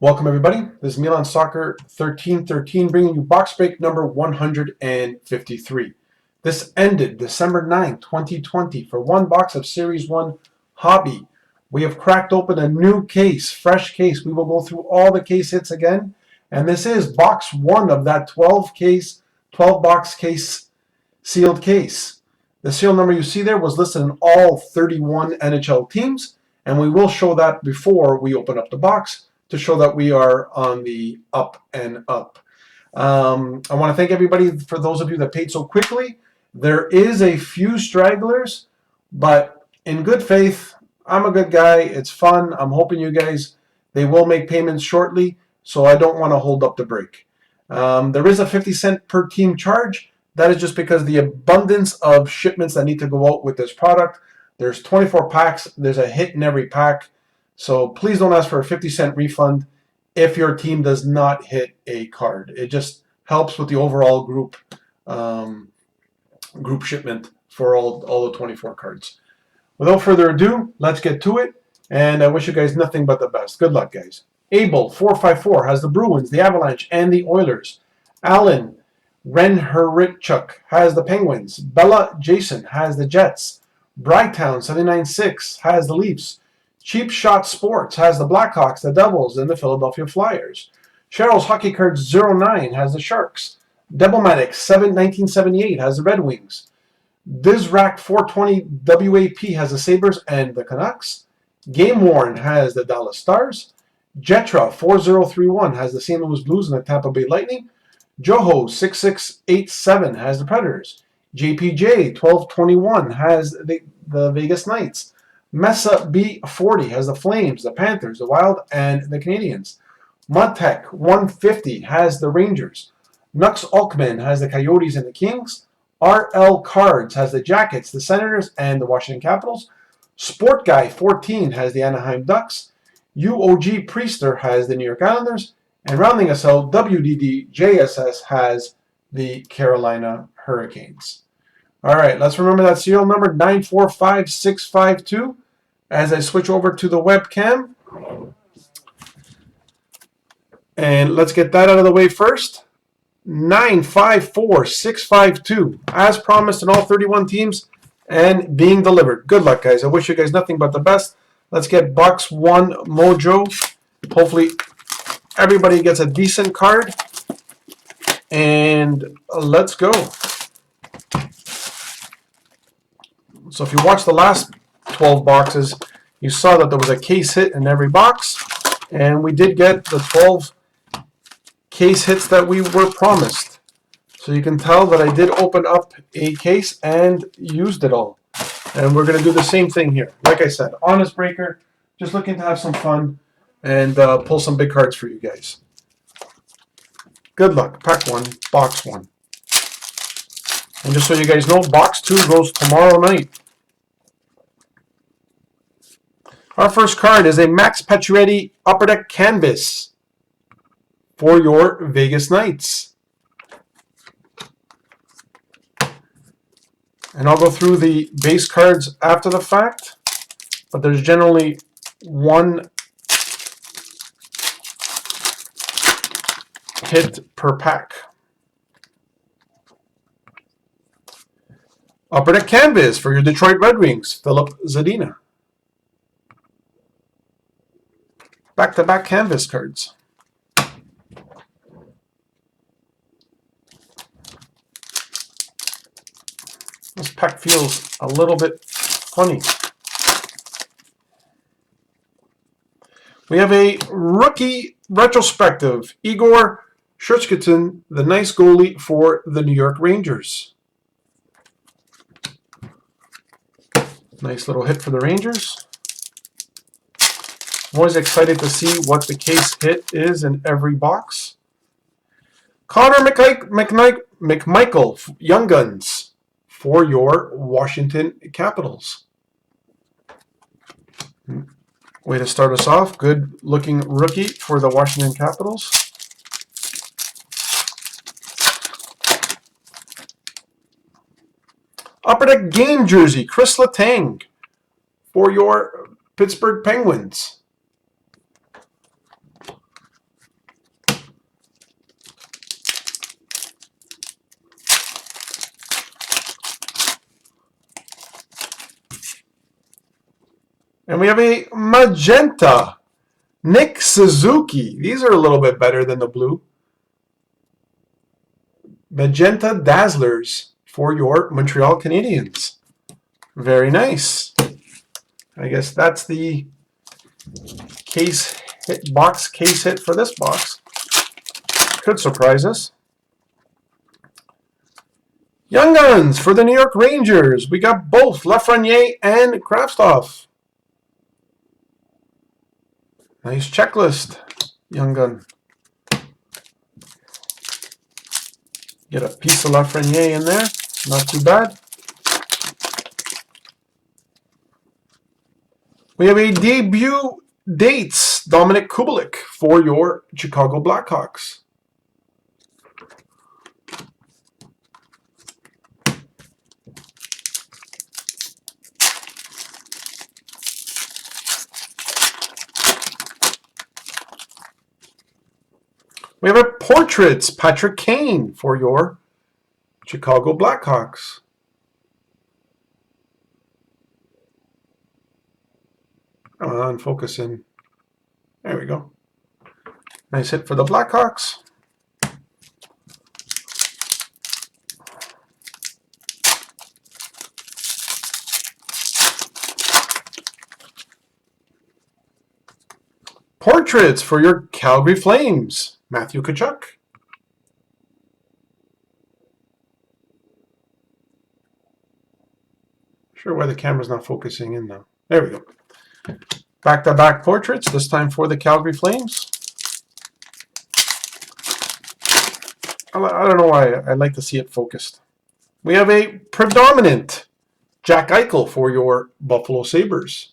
Welcome everybody. This is Milansoccer1313 bringing you box break number 153. This ended December 9th, 2020 for one box of Series 1 Hobby. We have cracked open a new case, fresh case. We will go through all the case hits again. And this is box 1 of that 12 box case sealed case. The serial number you see there was listed in all 31 NHL teams, and we will show that before we open up the box to show that we are on the up and up. I want to thank everybody for those of you that paid so quickly. There is a few stragglers, but in good faith, I'm a good guy. It's fun. I'm hoping you guys, they will make payments shortly, so I don't want to hold up the break. There is a 50-cent per team charge. That is just because the abundance of shipments that need to go out with this product. There's 24 packs. There's a hit in every pack. So please don't ask for a 50-cent refund if your team does not hit a card. It just helps with the overall group shipment for all the 24 cards. Without further ado, let's get to it. And I wish you guys nothing but the best. Good luck, guys. Abel 454 has the Bruins, the Avalanche, and the Oilers. Alan Renherichuk has the Penguins. Bella Jason has the Jets. Brytown 796 has the Leafs. Cheap Shot Sports has the Blackhawks, the Devils, and the Philadelphia Flyers. Cheryl's Hockey Cards 09 has the Sharks. Devilmatic 1978 has the Red Wings. Dizrac 420 WAP has the Sabres and the Canucks. Game Worn has the Dallas Stars. Jetra 4031 has the St. Louis Blues and the Tampa Bay Lightning. Joho 6687 has the Predators. JPJ 1221 has the Vegas Knights. Mesa B40 has the Flames, the Panthers, the Wild, and the Canadiens. Mudtech 150 has the Rangers. Nux Alkman has the Coyotes and the Kings. RL Cards has the Jackets, the Senators, and the Washington Capitals. Sport Guy 14 has the Anaheim Ducks. UOG Priester has the New York Islanders. And rounding us out, WDD JSS has the Carolina Hurricanes. All right, let's remember that serial number 945652 as I switch over to the webcam. And let's get that out of the way first. 954652, as promised in all 31 teams and being delivered. Good luck, guys. I wish you guys nothing but the best. Let's get box 1 mojo. Hopefully everybody gets a decent card. And let's go. So if you watched the last 12 boxes, you saw that there was a case hit in every box, and we did get the 12 case hits that we were promised. So you can tell that I did open up a case and used it all. And we're going to do the same thing here. Like I said, honest breaker, just looking to have some fun and pull some big cards for you guys. Good luck. Pack 1, box 1. And just so you guys know, box 2 goes tomorrow night. Our first card is a Max Pacioretty Upper Deck Canvas for your Vegas Knights. And I'll go through the base cards after the fact, but there's generally one hit per pack. Upper Deck Canvas for your Detroit Red Wings, Philip Zadina. Back-to-back canvas cards. This pack feels a little bit funny. We have a rookie retrospective, Igor Shurchkin, the nice goalie for the New York Rangers. Nice little hit for the Rangers. I'm always excited to see what the case hit is in every box. Connor McMichael, Young Guns, for your Washington Capitals. Way to start us off. Good looking rookie for the Washington Capitals. Upper Deck game jersey, Chris Letang for your Pittsburgh Penguins. And we have a magenta Nick Suzuki. These are a little bit better than the blue. Magenta Dazzlers for your Montreal Canadiens. Very nice. I guess that's the case hit, box case hit for this box. Could surprise us. Young Guns for the New York Rangers. We got both Lafreniere and Kravtsov. Nice checklist, Young Gun. Get a piece of Lafreniere in there. Not too bad. We have a debut dates, Dominic Kubalik for your Chicago Blackhawks. We have a Portraits, Patrick Kane for your Chicago Blackhawks. Come on, focus in. There we go. Nice hit for the Blackhawks. Portraits for your Calgary Flames, Matthew Tkachuk. Sure why the camera's not focusing in though. There we go. Back-to-back portraits, this time for the Calgary Flames. I don't know why I like to see it focused. We have a predominant Jack Eichel for your Buffalo Sabres.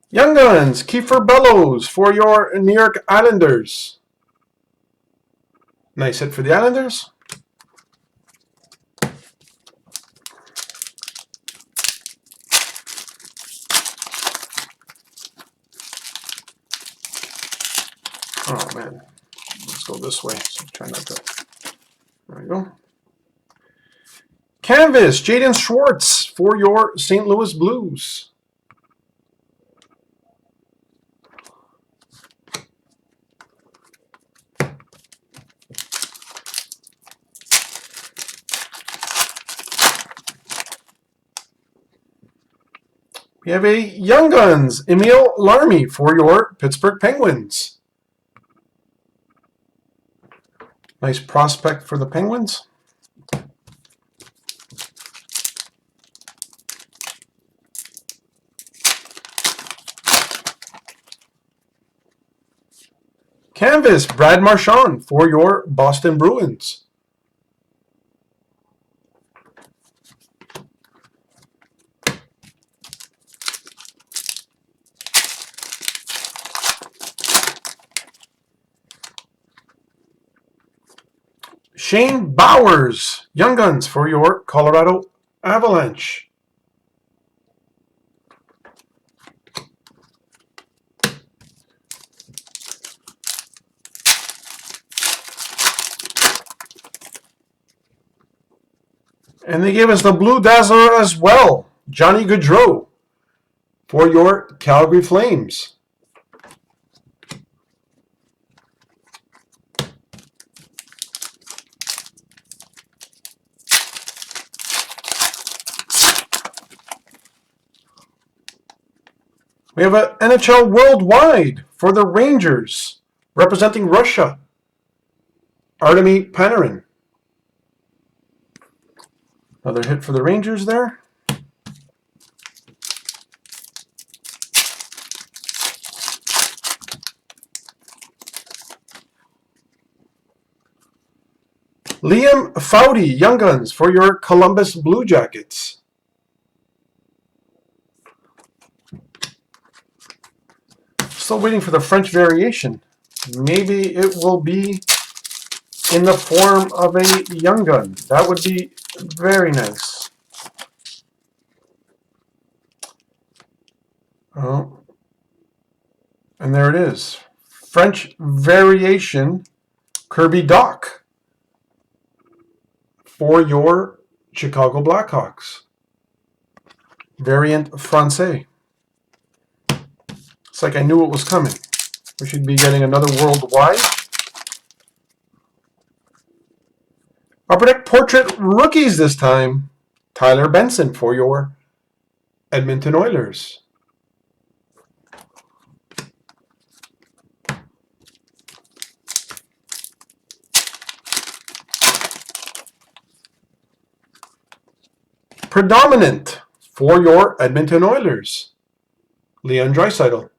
Young Guns, Kiefer Bellows for your New York Islanders. Nice hit for the Islanders. Oh man, let's go this way. So try not to. There we go. Canvas, Jaden Schwartz for your St. Louis Blues. We have a Young Guns, Emil Larmy for your Pittsburgh Penguins. Nice prospect for the Penguins. Canvas, Brad Marchand for your Boston Bruins. Shane Bowers, Young Guns for your Colorado Avalanche. And they gave us the Blue Dazzler as well, Johnny Gaudreau for your Calgary Flames. We have an NHL Worldwide for the Rangers, representing Russia, Artemi Panarin. Another hit for the Rangers there. Liam Foudy, Young Guns for your Columbus Blue Jackets. Still waiting for the French variation. Maybe it will be in the form of a Young Gun. That would be very nice. Oh, And there it is. French variation Kirby Doc for your Chicago Blackhawks. Variant Francais. It's like I knew it was coming. We should be getting another worldwide. Upper Deck Portrait Rookies this time. Tyler Benson for your Edmonton Oilers. Predominant for your Edmonton Oilers. Leon Draisaitl.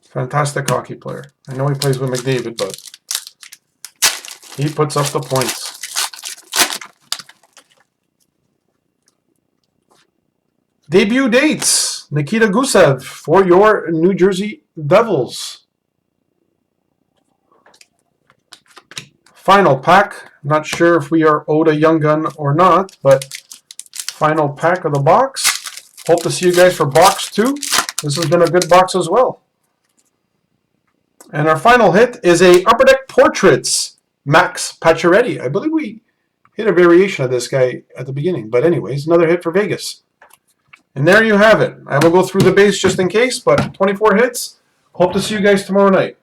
Fantastic hockey player. I know he plays with McDavid, but he puts up the points. Debut dates. Nikita Gusev for your New Jersey Devils. Final pack. Not sure if we are owed a Young Gun or not, but final pack of the box. Hope to see you guys for box 2. This has been a good box as well. And our final hit is a Upper Deck Portraits Max Pacioretty. I believe we hit a variation of this guy at the beginning. But anyways, another hit for Vegas. And there you have it. I will go through the base just in case, but 24 hits. Hope to see you guys tomorrow night.